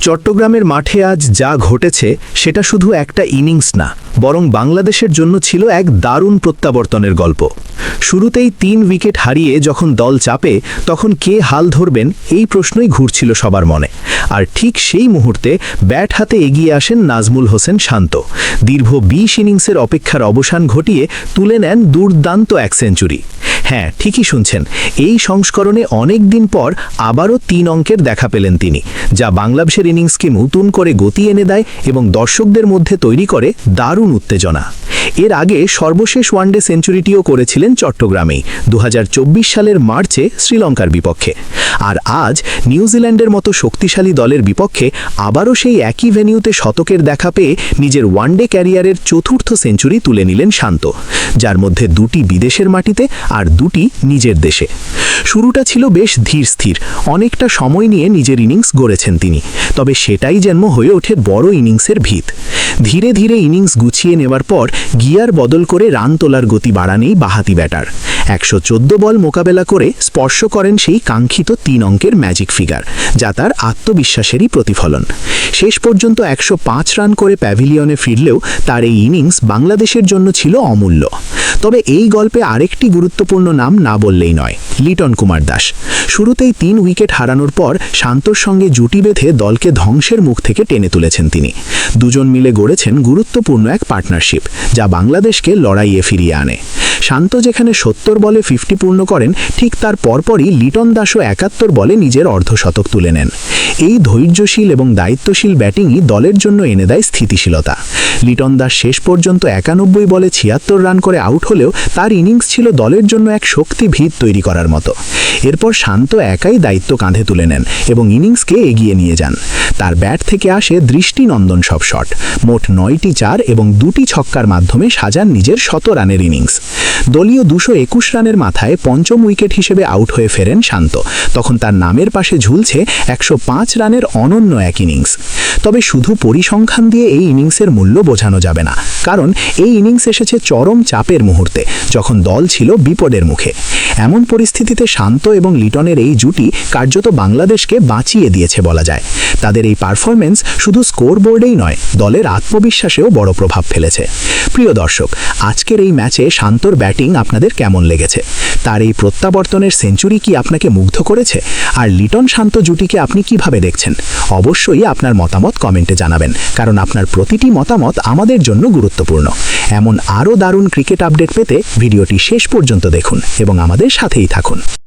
চট্টগ্রামের মাঠে আজ যা ঘটেছে সেটা শুধু একটা ইনিংস না, বরং বাংলাদেশের জন্য ছিল এক দারুণ প্রত্যাবর্তনের গল্প। শুরুতেই ৩ উইকেট হারিয়ে যখন দল চাপে, তখন কে হাল ধরবেন এই প্রশ্নই ঘুরছিল সবার মনে। আর ঠিক সেই মুহূর্তে ব্যাট হাতে এগিয়ে আসেন নাজমুল হোসেন শান্ত। দীর্ঘ ২০ ইনিংসের অপেক্ষার অবসান ঘটিয়ে তুলে নেন দুর্দান্ত এক সেঞ্চুরি। হ্যাঁ, ঠিকই শুনছেন, এই সংস্করণে অনেক দিন পর আবারও ৩ অঙ্কের দেখা পেলেন তিনি, যা বাংলাদেশের ইনিংসকে নতুন করে গতি এনে দেয় এবং দর্শকদের মধ্যে তৈরি করে দারুণ উত্তেজনা। এর আগে সর্বশেষ ওয়ানডে সেঞ্চুরিটিও করেছিলেন চট্টগ্রামেই ২০২৪ সালের মার্চে শ্রীলঙ্কার বিপক্ষে। আর আজ নিউজিল্যান্ডের মতো শক্তিশালী দলের বিপক্ষে আবারও সেই একই ভেন্যুতে শতকের দেখা পেয়ে নিজের ওয়ানডে ক্যারিয়ারের ৪র্থ সেঞ্চুরি তুলে নিলেন শান্ত, যার মধ্যে ২টি বিদেশের মাটিতে আর ২টি নিজের দেশে। শুরুটা ছিল বেশ ধীর স্থির, অনেকটা সময় নিয়ে নিজের ইনিংস গড়েছেন তিনি, তবে সেটাই যেন হয়ে ওঠে বড় ইনিংসের ভিত। ধীরে ধীরে ইনিংস গুছিয়ে নেওয়ার পর গিয়ার বদল করে রান তোলার গতি বাড়ানেই বাহাতি ব্যাটার ১১৪ বল মোকাবেলা করে স্পর্শ করেন সেই কাঙ্ক্ষিত ৩ অঙ্কের ম্যাজিক ফিগার, যা তার আত্মবিশ্বাসেরই প্রতিফলন। শেষ পর্যন্ত ১০৫ রান করে প্যাভিলিয়নে ফিরলেও তার এই ইনিংস বাংলাদেশের জন্য ছিল অমূল্য। তবে এই গল্পে আরেকটি গুরুত্বপূর্ণ নাম না বললেই নয়, লিটন কুমার দাস। শুরুতেই ৩ উইকেট হারানোর পর শান্তর সঙ্গে জুটি বেঁধে দলকে ধ্বংসের মুখ থেকে টেনে তুলেছেন তিনি। দুজন মিলে গড়েছেন গুরুত্বপূর্ণ এক পার্টনারশিপ, যা বাংলাদেশকে লড়াইয়ে ফিরিয়ে আনে। শান্ত যেখানে ৭০ বলে 50 পূর্ণ করেন, ঠিক তার পরপরই লিটন দাসও ৭১ বলে নিজের অর্ধশতক তুলে নেন। এই ধৈর্যশীল এবং দায়িত্বশীল ব্যাটিংই দলের জন্য এনে দেয় স্থিতিশীলতা। লিটন দাস শেষ পর্যন্ত ৯১ বলে ৭৬ রান করে আউট হলেও তার ইনিংস ছিল দলের জন্য এক শক্তি ভিত তৈরি করার মতো। এরপর শান্ত একাই দায়িত্ব কাঁধে তুলে নেন এবং ইনিংসকে এগিয়ে নিয়ে যান। তার ব্যাট থেকে আসে দৃষ্টিনন্দন সব শট, মোট ৯টি ৪ এবং ২টি ছক্কার মাধ্যমে সাজান নিজের ১০০ রানের ইনিংস। দলীয় ২২১ রানের মাথায় পঞ্চম উইকেট হিসেবে আউট হয়ে ফেরেন শান্ত। তখন তার নামের পাশে ঝুলছে ১০৫ রানের অনন্য এক ইনিংস। তবে শুধু পরিসংখ্যান দিয়ে এই ইনিংসের মূল্য বোঝানো যাবে না, কারণ এই ইনিংস এসেছে চরম চাপের মুহূর্তে, যখন দল ছিল বিপদের মুখে। এমন পরিস্থিতিতে শান্ত এবং লিটনের এই জুটি কার্যত বাংলাদেশকে বাঁচিয়ে দিয়েছে বলা যায়। তাদের এই পারফরমেন্স শুধু স্কোরবোর্ডেই নয়, দলের আত্মবিশ্বাসেও বড় প্রভাব ফেলেছে। প্রিয় দর্শক, আজকের এই ম্যাচে শান্তর ব্যাটিং আপনাদের কেমন লেগেছে? তার এই প্রত্যাবর্তনের সেঞ্চুরি কি আপনাকে মুগ্ধ করেছে? আর লিটন শান্ত জুটিকে আপনি কিভাবে দেখছেন? অবশ্যই আপনার মতামত কমেন্টে জানাবেন, কারণ আপনার প্রতিটি মতামত আমাদের জন্য গুরুত্বপূর্ণ। এমন আরও দারুণ ক্রিকেট আপডেট পেতে ভিডিওটি শেষ পর্যন্ত দেখুন এবং আমাদের সাথেই থাকুন।